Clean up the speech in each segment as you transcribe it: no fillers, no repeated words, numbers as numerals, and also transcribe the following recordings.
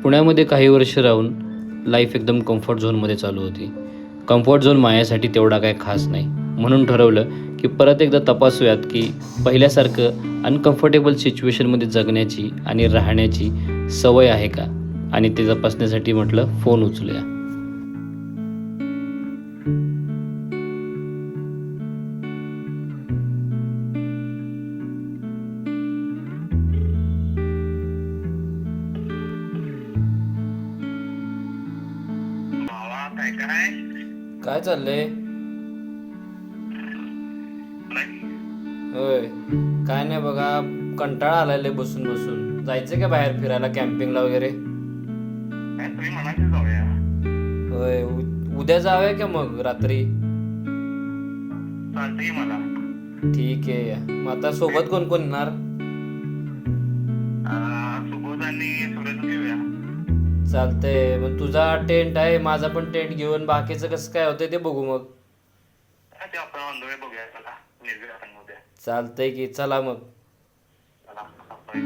पुण्यामध्ये काही वर्ष राहून लाईफ एकदम कम्फर्ट झोनमध्ये चालू होती. कम्फर्ट झोन माझ्यासाठी तेवढा काय खास नाही, म्हणून ठरवलं की परत एकदा तपासूयात की पहिल्यासारखं अनकम्फर्टेबल सिच्युएशनमध्ये जगण्याची आणि राहण्याची सवय आहे का. आणि ते तपासण्यासाठी म्हटलं फोन उचलूया. काय चाललंय? होय, काय नाही बघा, कंटाळा आलाय बसून बसून. जायचं का बाहेर फिरायला, कॅम्पिंगला वगैरे? होय, उद्या जाऊया का मग रात्री? मला ठीक आहे या. मग आता सोबत कोण कोण येणार? सुबोध आणि सुरेश घेऊया. चालतंय. मग तुझा टेंट आहे, माझा पण टेंट घेऊन बाकीचं कसं काय होतंय ते बघू मग. ते आपण ऑन बघूया. चला निघूया आपण उद्या. चालतंय की, चला मग. चला आपण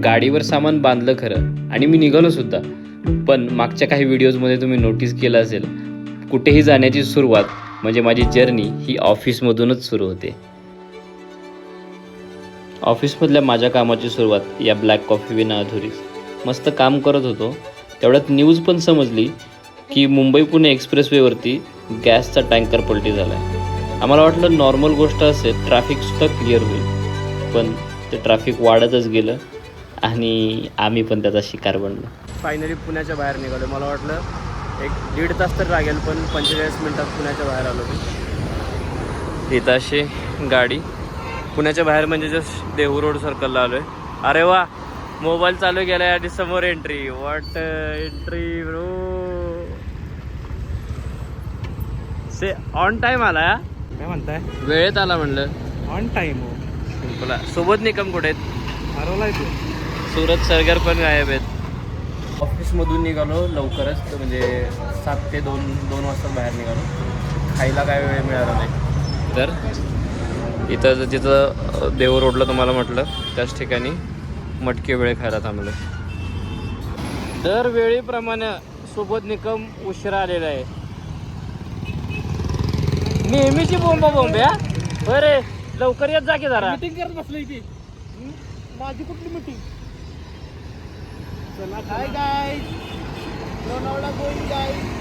गाडीवर सामान बांधलं खरं आणि मी निघालो सुद्धा, पण मागच्या काही व्हिडिओजमध्ये तुम्ही नोटीस केलं असेल, कुठेही जाण्याची सुरुवात म्हणजे माझी जर्नी ही ऑफिसमधूनच सुरू होते. ऑफिसमधल्या माझ्या कामाची सुरुवात या ब्लॅक कॉफी विना अधुरीच. मस्त काम करत होतो, तेवढ्यात न्यूज पण समजली की मुंबई पुणे एक्सप्रेसवेवरती गॅसचा टँकर पलटी झाला आहे. आम्हाला वाटलं नॉर्मल गोष्ट असेल, ट्रॅफिकसुद्धा क्लिअर होईल, पण ते ट्रॅफिक वाढतच गेलं आणि आम्ही पण त्याचा शिकार बनलो. फायनली पुण्याच्या बाहेर निघालो. मला वाटलं 1-1.5 तास तर लागेल, पण 45 मिनटात पुण्याच्या बाहेर आलो मी. इथं अशी गाडी पुण्याच्या बाहेर म्हणजे जस्ट देहू रोड सर्कलला आलो आहे. अरे वा, मोबाईल चालू केला आहे आणि समोर entry. What entry bro. Say on time आला. काय म्हणताय? वेळेत आला म्हणलं. ऑन टाइम हो. सिंपल. सोबत निकम कुठे आहेत? हरवलाय तू. सुरत सरगर पण गायब आहेत. ऑफिसमधून निघालो लवकरच, म्हणजे 7 ते 2 वाजता बाहेर निघालो. खायला काय वेळ मिळाला नाही. तर इथं जिथं देहू रोडला तुम्हाला म्हटलं त्याच ठिकाणी मटके वेळे खायला थांबलो. दर वेळेप्रमाणे सोबत निकम उशिरा आलेला आहे. नेहमीची बोंब्या. बरे लवकर येत जा की जरा. मीटिंग करत बसलोय की. माझी कुठली मीटिंग? चला काय गाईज, लोणावळा गोईंग गाईज.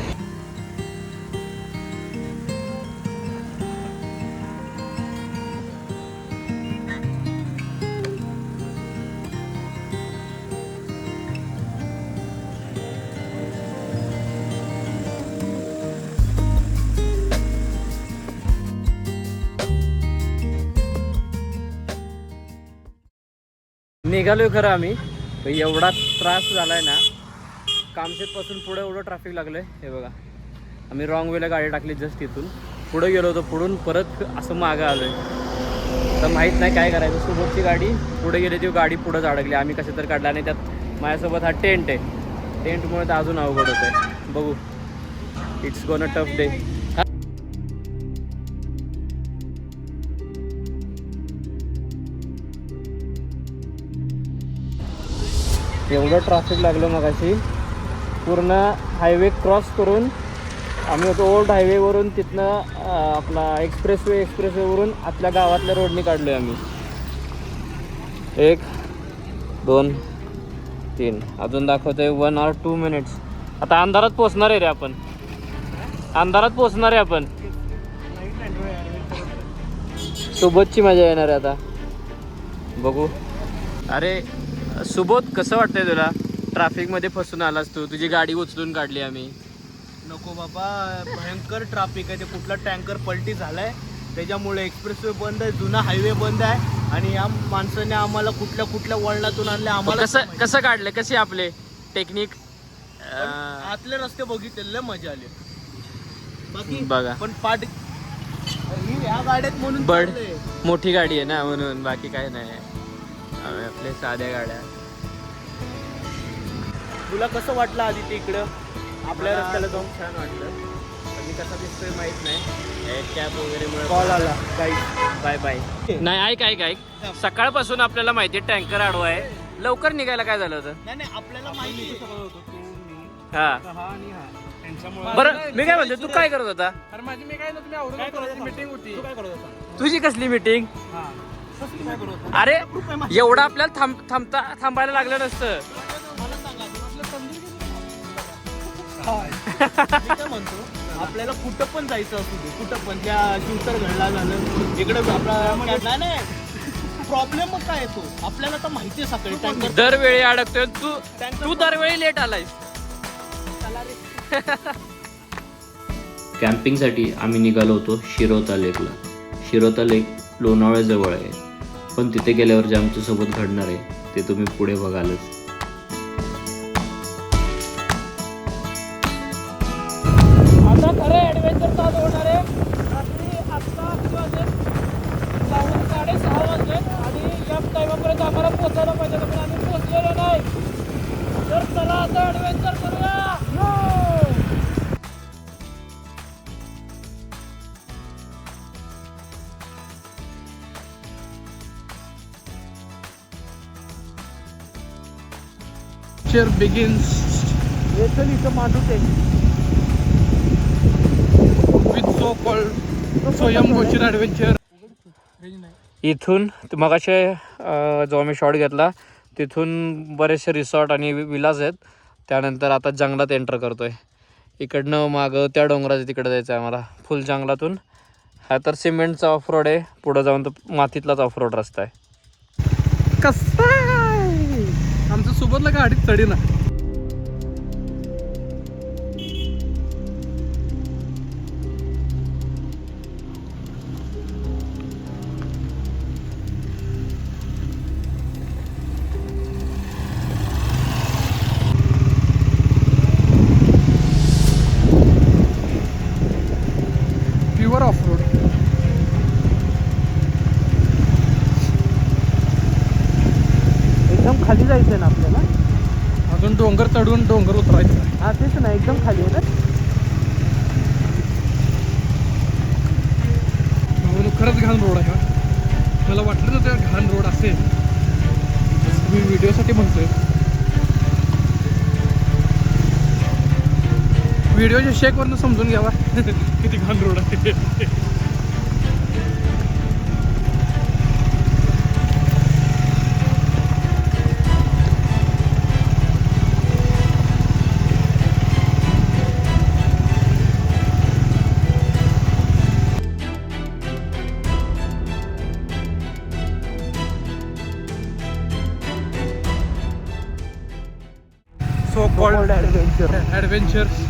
निघालोय खरं आम्ही, पण एवढा त्रास झालाय ना. कामशेतपासून पुढे एवढं ट्रॅफिक लागलंय. हे बघा, आम्ही रॉंग वेला गाडी टाकली. जस्ट इथून पुढे गेलो होतो, पुढून परत असं मागं आलोय. तर माहीत नाही काय करायचं. सोबतची गाडी पुढे गेली, ती गाडी पुढंच अडकली. आम्ही कसं तर काढला, आणि त्यात माझ्यासोबत हा टेंट आहे. टेंटमुळे तर अजून अवघड होत आहे. बघू, it's gonna a tough day. एवढं ट्रॅफिक लागलं मगाशी. पूर्ण हायवे क्रॉस करून आम्ही होतो ओल्ड हायवेवरून, तिथनं आपला एक्सप्रेसवेवरून आतल्या गावातल्या रोडनी काढलो आहे आम्ही. 1 2 3 अजून दाखवतो आहे 1 hour 2 minutes. आता अंधारात पोचणार आहे रे आपण. अंधारात पोचणार आहे आपण. सोबतची मजा येणार आहे आता. बघू. अरे सुबोध, कसं वाटतंय तुला? ट्रॅफिकमध्ये फसून आलास तू. तुझी गाडी उचलून काढली आम्ही. नको बाबा, भयंकर ट्रॅफिक आहे. ते कुठला टँकर पलटी झालाय, त्याच्यामुळे एक्सप्रेसवे बंद आहे, जुना हायवे बंद आहे. आणि या माणसाने आम्हाला कुठल्या कुठल्या वळणातून आणले आम्हाला. कसं काढले, कसे आपले टेक्निक? आतले रस्ते बघितले, मजा आली. बाकी बघा, पण पाठ ह्या गाड्यात म्हणून बड चाललंय. मोठी गाडी आहे ना, म्हणून. बाकी काय नाही, आपल्या साध्या गाड्या. तुला कसं वाटलं आधी ते इकडं आपल्या रस्त्याला जाऊन? छान वाटलं. कसा दिसतोय माहित नाही, कॅब वगैरे कॉल आला गाईड बाय बाय. नाही ऐक सकाळपासून आपल्याला माहिती टँकर आडवा आहे, लवकर निघायला काय झालं होतं? नाही आपल्याला माहिती हा आणि हा त्यांच्यामुळे. बरं मी काय म्हणतो, तू काय करत होता? अरे माझी मी काय तुम्ही आवडून मीटिंग होती. तू काय करत होता? तुझी कसली मीटिंग? हा कसली काय करत होता? अरे एवढं आपल्याला थांबायला लागलं नसतं. मला सांगा मी काय म्हणतो, आपल्याला कुठं पण जायचं असू दे, कुठं पण त्या शिवतर घडला झालं इकडे आपला नाही प्रॉब्लेम मग काय येतो आपल्याला तर माहिती आहे. सकाळी टँकर दरवेळी अडकतोय तू दरवेळी लेट आलायस. कॅम्पिंगसाठी आम्ही निघालो होतो शिरोता लेकला. शिरोता लेक लोणावळ्याजवळ आहे, पण तिथे गेल्यावर जे आमच्यासोबत घडणार आहे ते तुम्ही पुढे बघालच. आता खरं ॲडव्हेंचर चालू होणार आहे. रात्री आत्ता किती वाजले? 6:30 वाजले आणि या टायमापर्यंत आम्हाला पोहोचायला पाहिजे, पण आम्ही पोहोचलेलो नाही. तर चला आता ॲडव्हेंचर करूया. begins इथं माणूस आहे with so called स्वयंघोषित ॲडव्हेंचर. इथून मगाशी जो आम्ही शॉट घेतला तिथून बरेचसे रिसॉर्ट आणि विलाज आहेत. त्यानंतर आता जंगलात एंटर करतोय. इकडनं मागं त्या डोंगराच्या तिकडे जायचं आहे आम्हाला, फुल जंगलातून. हा तर सिमेंटचा ऑफ रोड आहे, पुढं जाऊन तर मातीतलाच ऑफ रोड रस्ता आहे. कसा आमच्या सोबतला गाडीत चढी ना. Pure of road. एकदम खाली जायचं ना आपल्याला. अजून डोंगर चढून डोंगर उतरायचं. हा तेच ना, एकदम खाली आहे ना. भाऊ खरंच घाण रोड आहे. मला वाटलं ना त्या घाण रोड असेल, मी व्हिडिओसाठी म्हणतोय. व्हिडिओच्या शेकवरनं समजून घ्यावा किती घाण रोड आहे. So called adventures.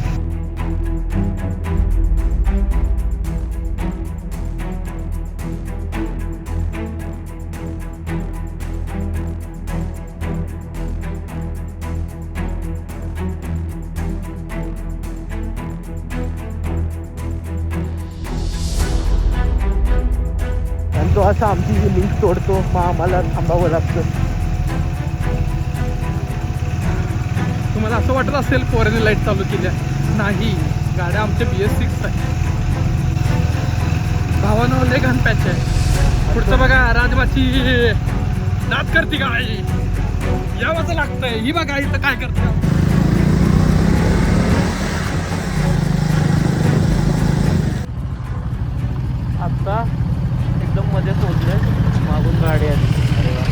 आणि तो असा आमची लिंक तोडतो, मग आम्हाला थांबावं लागतं. तुम्हाला असं वाटत असेल पोराने लाईट चालू केल्या, नाही, गाड्या आमच्या BS6 आहे. भावानं लय घाण पॅच आहे. पुढचं बघा, राजमाची नाद करते गाय, यावंच लागतंय. ही बघा इथं काय करते. आत्ता एकदम मध्ये पोहोचले, मागून गाडी आली. अरे वा,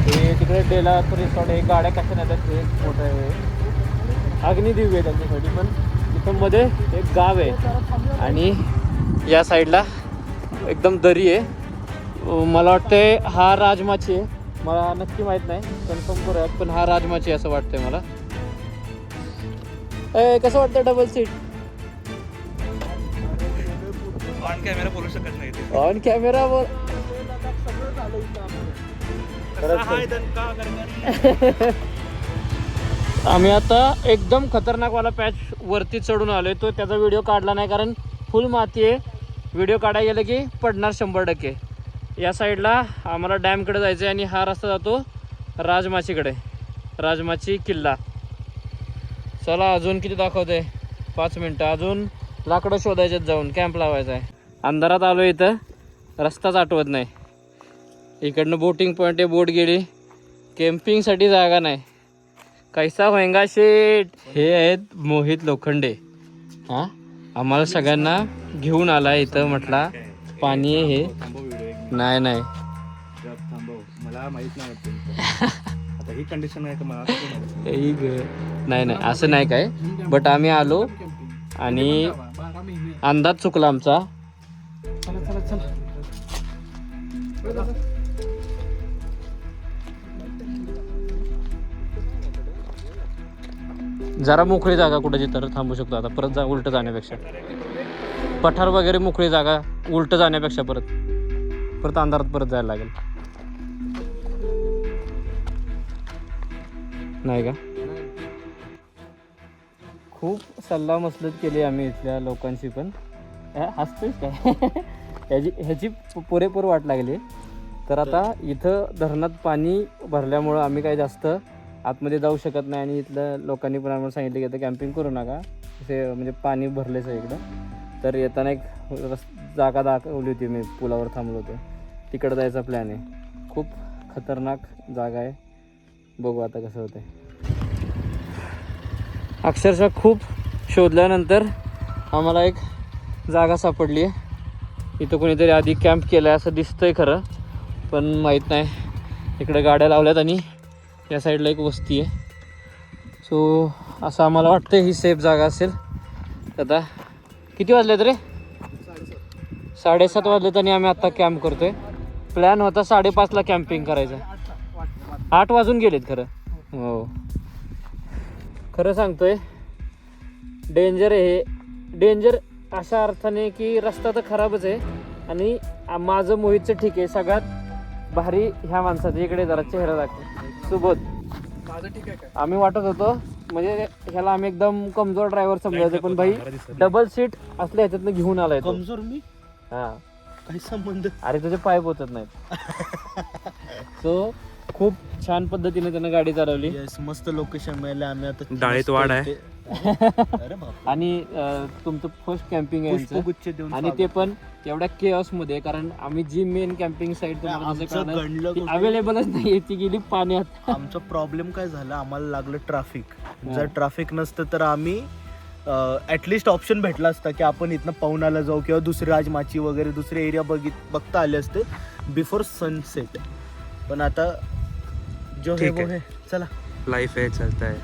हे तिकडे डेला रिसॉर्ट आहे. गाड्या कशा नाही त्यात, एक मोठं आहे अग्निदिव्य आहे त्यांच्यासाठी. पण इथं मध्ये एक गाव आहे आणि या साईडला एकदम दरी आहे. मला वाटतंय हा राजमाची आहे, मला नक्की माहीत नाही, कन्फर्म करूयात. पण हा राजमाची असं वाटतंय मला. कसं वाटतं डबल सीट? ऑन कॅमेरा बोलू शकत नाही ते. ऑन कॅमेरावर आम्ही आता एकदम खतरनाकवाला पॅच वरती चढून आलोय. तो त्याचा व्हिडिओ काढला नाही कारण फुल माती आहे. व्हिडिओ काढायला गेलं की पडणार 100%. या साईडला आम्हाला डॅमकडे जायचं आहे आणि हा रस्ता जातो राजमाचीकडे, राजमाची किल्ला. चला अजून किती दाखवते, 5 मिनटं. अजून लाकडं शोधायच्यात जाऊन कॅम्प लावायचा आहे. अंधारात आलो इथं, रस्ताच आठवत नाही. इकडनं बोटिंग पॉईंट आहे, बोट गेली. कॅम्पिंगसाठी जागा नाही. कैसा होएंगा शेट. हे आहेत मोहित लोखंडे. हां आम्हाला सगळ्यांना घेऊन आला इथं. म्हटला पाणी आहे हे. नाही नाही मला माहित नाही आता ही कंडिशन आहे का मला नाही नाही असं नाही काय. बट आम्ही आलो आणि 12 महिने. अंदाज चुकला आमचा. चला चला चला. जरा मोकळी जागा कुठे तर थांबू शकतो. आता परत उलट जाण्यापेक्षा पठार वगैरे मोकळी जागा उलट जाण्यापेक्षा परत अंधारात परत जायला लागेल. नाही का. खूप सल्ला मसलत केली आम्ही इथल्या लोकांशी, पण हसतोयच काय ह्याची पुरेपूर वाट लागली. तर आता इथं धरणात पाणी भरल्यामुळं आम्ही काय जास्त आतमध्ये जाऊ शकत नाही. आणि इथल्या लोकांनी पण आम्हाला सांगितलं की आता कॅम्पिंग करू नका, ते म्हणजे पाणी भरलेच आहे इकडं. तर येताना एक जागा दाखवली होती, मी पुलावर थांबलो होतो, तिकडं जायचा प्लॅन आहे. खूप खतरनाक जागा आहे, बघू आता कसं होतं. अक्षरशः खूप शोधल्यानंतर आम्हाला एक जागा सापडली आहे. इथं कोणीतरी आधी कॅम्प केला आहे असं दिसतंय खरं, पण माहीत नाही. इकडे गाड्या लावल्यात आणि या साईडला एक वस्ती आहे. सो असं आम्हाला वाटतं ही सेफ जागा असेल. आता किती वाजलेत रे? 7:30 वाजलेत आणि आम्ही आत्ता कॅम्प करतोय. प्लॅन होता 5:30ला कॅम्पिंग करायचं. 8 वाजून गेलेत खरं. हो खरं सांगतोय, डेंजर आहे हे. डेंजर अशा अर्थाने की रस्ता तर खराबच आहे आणि माझं मोहितचं ठीक आहे. सगळ्यात भारी ह्या माणसाचं इकडे जरा चेहरा दाखव. सुबोध माझं ठीक आहे काय? आम्ही वाटत होतो म्हणजे ह्याला आम्ही एकदम कमजोर ड्रायव्हर समजायचो, पण भाई डबल सीट असल्या ह्याच्यातनं घेऊन आलाय तो. कमजोर मी हा काही संबंध. अरे तुझे पाय पोचत नाहीत. सो खूप छान पद्धतीने त्यानं गाडी चालवली. येस मस्त लोकेशन मिळालं. आम्ही आता डाळीत वाढ आहे. अरे बाप आणि तुमचं फर्स्ट कॅम्पिंग आहे यांचं. पुष्पगुच्छ देऊन आणि ते पण एवढ्या केऑस मध्ये, कारण आम्ही जी मेन कॅम्पिंग साईट आमचं गणलं कुठे? अवेलेबलच नाही, ती गेली पाण्यात. आमचा प्रॉब्लेम काय झाला, आम्हाला लागलं ट्रॅफिक. जर ट्रॅफिक नसतं तर आम्ही ॲटलिस्ट ऑप्शन भेटला असता की आपण इथनं पवनाला जाऊ किंवा दुसरी राजमाची वगैरे दुसरे एरिया बघता आले असते बिफोर सनसेट. पण आता जो है वो है. चला लाईफ आहे, चलता आहे.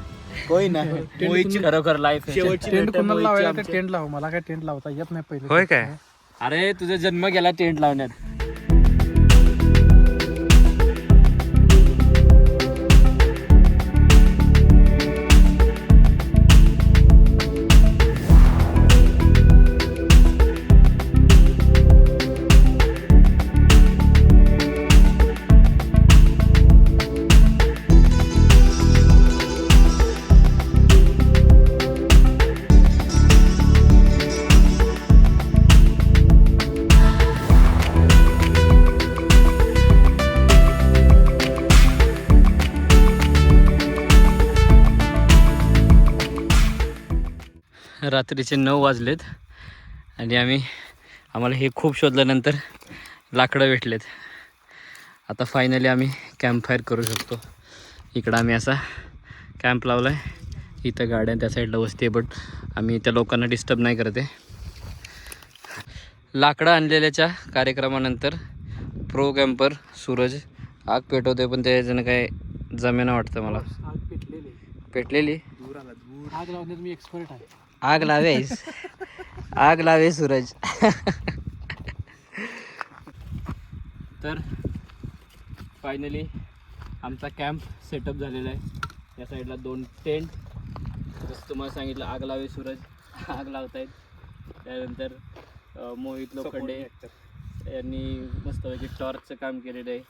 कोई नाही. मोहितची खरोखर लाईफ शेवटची टेंट भेट आहे कुणाला मोहितची लावायला? आमच्या. टेंट लाव. मला काय टेंट लावता येत नाही पहिले. होय काय? अरे तुझा जन्म गेला टेंट लावण्यात. रात्रीचे 9 वाजलेत आणि आम्हाला हे खूप शोधल्यानंतर लाकडं भेटलेत. आता फायनली आम्ही कॅम्प फायर करू शकतो. इकडं आम्ही असा कॅम्प लावला आहे. इथं गाड्या त्या साईडला वस्ती आहे, बट आम्ही त्या लोकांना डिस्टर्ब नाही करत आहे. लाकडं आणलेल्याच्या कार्यक्रमानंतर प्रो कॅम्पर सूरज आग पेटवते, पण त्याच्यानं काय जमेना वाटतं मला. आग पेटलेली. पेटलेली आग लावण्यात मी एक्सपर्ट आहे. आग लावे सूरज. तर फायनली आमचा कॅम्प सेटअप झालेला आहे. या साईडला 2 टेंट, जसं तुम्हाला सांगितलं आग लावे सूरज आग लावतायत. त्यानंतर मोहित लोखंडे यांनी मस्तपैकी टॉर्चचं काम केलेलं आहे.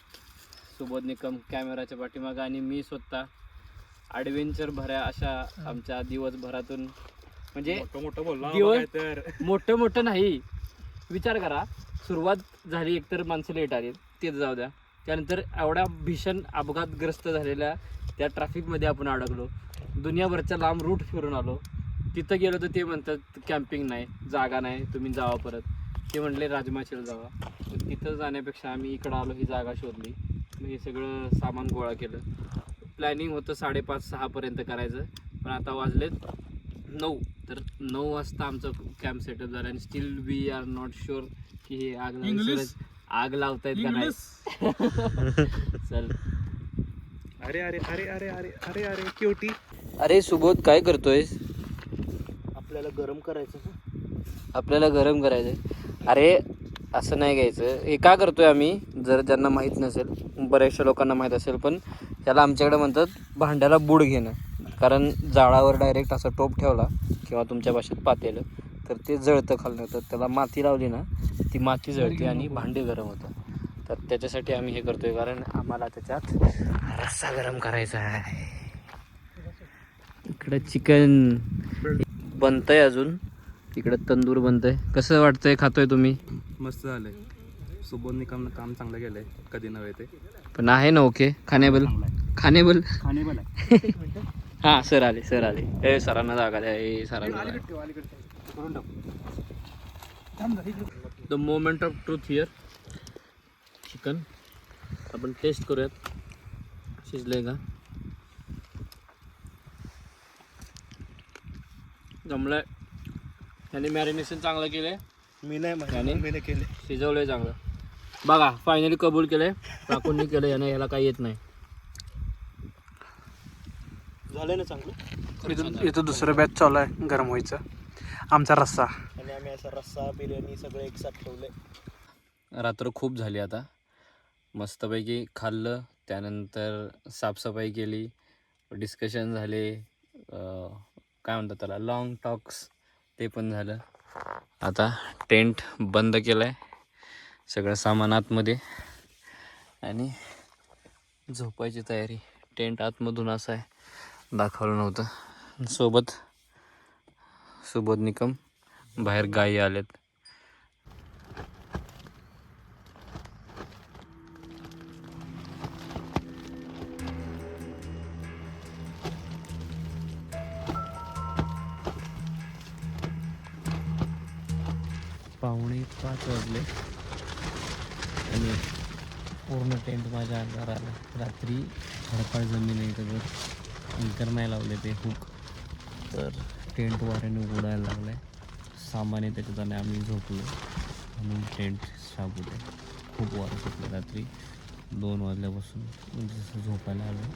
सुबोधने कॅमेराच्या पाठीमागं आणि मी स्वतः ॲडव्हेंचर भऱ्या अशा आमच्या दिवसभरातून, म्हणजे मोठं नाही. विचार करा, सुरुवात झाली एकतर माणसं लेट आली, तेच जाऊ द्या. त्यानंतर एवढ्या भीषण अपघातग्रस्त झालेल्या त्या ट्रॅफिकमध्ये आपण अडकलो. दुनियाभरच्या लांब रूट फिरून आलो. तिथं गेलो तर ते म्हणतात कॅम्पिंग नाही, जागा नाही, तुम्ही जावा परत. ते म्हटले राजमाशीला जावा. तर तिथं जाण्यापेक्षा आम्ही इकडं आलो, ही जागा शोधली, मग हे सगळं सामान गोळा केलं. प्लॅनिंग होतं 5:30-6पर्यंत करायचं, पण आता वाजलेत 9. तर 9 वाजता आमचं कॅम्प सेटअप झालं आणि still we are not sure की हे आग लावतायत का नाही. चल. अरे अरे अरे अरे अरे अरे अरे क्युटी. अरे सुबोध, काय करतोय? आपल्याला गरम करायचं ना. आपल्याला गरम करायचंय. अरे असं नाही घ्यायचं. हे का करतोय आम्ही, जर ज्यांना माहीत नसेल, बऱ्याचशा लोकांना माहीत असेल, पण त्याला आमच्याकडे म्हणतात भांड्याला बुड घेणं. कारण जाळावर डायरेक्ट असा टोप ठेवला किंवा तुमच्या भाषेत पातेलं तर ते जळतं खालनं. तर त्याला माती लावली ना, ती माती जळते आणि भांडे गरम होतं. तर त्याच्यासाठी आम्ही हे करतोय, कारण आम्हाला त्याच्यात रस्सा गरम करायचा आहे. इकडं चिकन बनतंय, अजून इकडं तंदूर बनतंय. कसं वाटतंय, खातोय तुम्ही? मस्त झालंय. सुबोधनी काम चांगलं केलंय, कधी नव्हे ते. पण आहे ना ओके, खानेबल खानेबल. खानेबल आहे. हां सर आले. ए सरांना जागा द्या. ए सरांना. The moment of truth here. Chicken आपण टेस्ट करूयात, शिजलंय का. जमलंय. त्याने मॅरिनेशन चांगलं केलंय, मी नाही आणि मी केले. शिजवलंय चांगलं. बघा, फायनली कबूल केलंय, काकूंनी केलं. याला काही येत नाही. झालं ना चांगलं. इथं दुसरं बॅच चालू आहे गरम व्हायचं. आमचा रस्सा आणि आम्ही असा रस्सा बिर्याणी सगळं एकसाथ ठेवलंय. रात्र खूप झाली आता. मस्तपैकी खाल्लं, त्यानंतर साफसफाई केली, डिस्कशन झाले, काय म्हणतात त्याला, लॉंग टॉक्स, ते पण झालं. आता टेंट बंद केलं आहे, सगळं सामान आतमध्ये, आणि झोपायची तयारी. टेंट आतमधून असं आहे, दाखवलं नव्हतं. सोबत सुबोध निकम, बाहेर गायी आलेत. पावणे 5 वाजले आणि पूर्ण टेंट माझ्या अंगावर आला. रात्री हडपाळ जमीन आहे, त्यावर अंकर नाही लावले ते हुक, तर टेंट वाऱ्याने उडायला लागला आहे. सामान आहे त्याच्यात आणि आम्ही झोपलो म्हणून टेंट साफ होते. खूप वारं सुटलं रात्री 2 वाजल्यापासून. जसं झोपायला आलं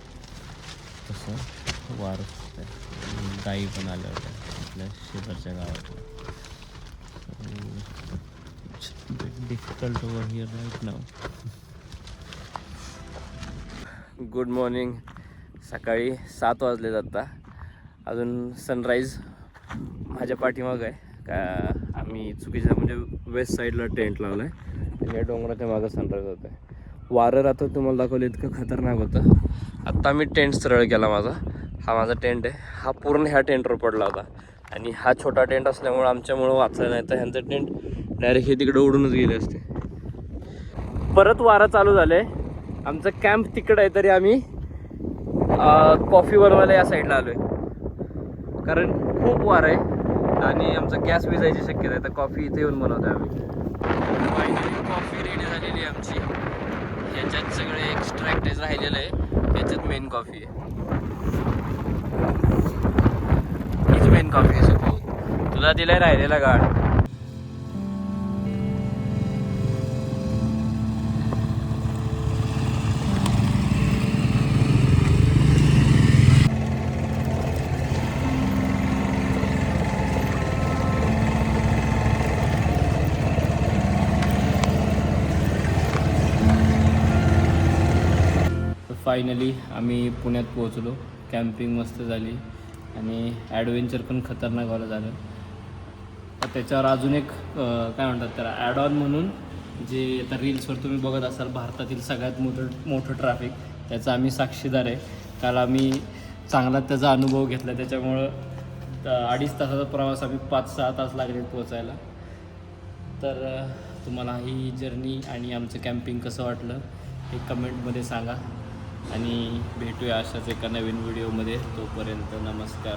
तसं वारं सुटत आहे. गायी पण आल्या होत्या आपल्या शेजारच्या गावातल्या. Difficult over here right now. Good morning. सकाळी 7 वाजले आता. अजून सनराईज माझ्या पाठीमागं आहे. का आम्ही चुकीच्या म्हणजे वेस्ट साईडला टेंट लावला आहे आणि या डोंगराच्या मागं सनराईज होतं आहे. वारं रात्र तुम्हाला दाखवलं इतकं खतरनाक होतं. आत्ता मी टेंट सरळ केला माझा. हा माझा टेंट आहे, हा पूर्ण ह्या टेंटवर पडला होता आणि हा छोटा टेंट असल्यामुळं आमच्यामुळं वाचलं नाही, तर ह्यांचं टेंट डायरेक्ट हे तिकडे उडूनच गेले असते. परत वारं चालू झालं आहे. आमचं कॅम्प तिकडं आहे, तरी आम्ही कॉफी बनवायला या साईडला आलो आहे, कारण खूप वारं आहे आणि आमचा गॅस विजायची शक्यता आहे. तर कॉफी इथे येऊन बनवतो आम्ही. फायनली कॉफी रेडी झालेली आहे आमची. याच्यात सगळे एक्स्ट्रॅक्टेज राहिलेलं आहे, याच्यात मेन कॉफी आहे. हीच मेन कॉफी आहे. सगळं तुला दिलाय राहिलेला गाड. फायनली आम्ही पुण्यात पोहोचलो. कॅम्पिंग मस्त झाली आणि ॲडव्हेंचर पण खतरनाक वाला झालं. तर त्याच्यावर अजून एक काय म्हणतात त्याला, ॲड ऑन म्हणून, जे आता रील्सवर तुम्ही बघत असाल, भारतातील सगळ्यात मोठं ट्रॅफिक, त्याचा आम्ही साक्षीदार आहे. काल आम्ही चांगला त्याचा अनुभव घेतला. त्याच्यामुळं 2.5 तासाचा प्रवास आम्ही 5-6 तास लागले पोचायला. तर तुम्हाला ही जर्नी आणि आमचं कॅम्पिंग कसं वाटलं हे कमेंटमध्ये सांगा आणि भेटूया अशाच एका नवीन व्हिडिओमध्ये. तोपर्यंत नमस्कार.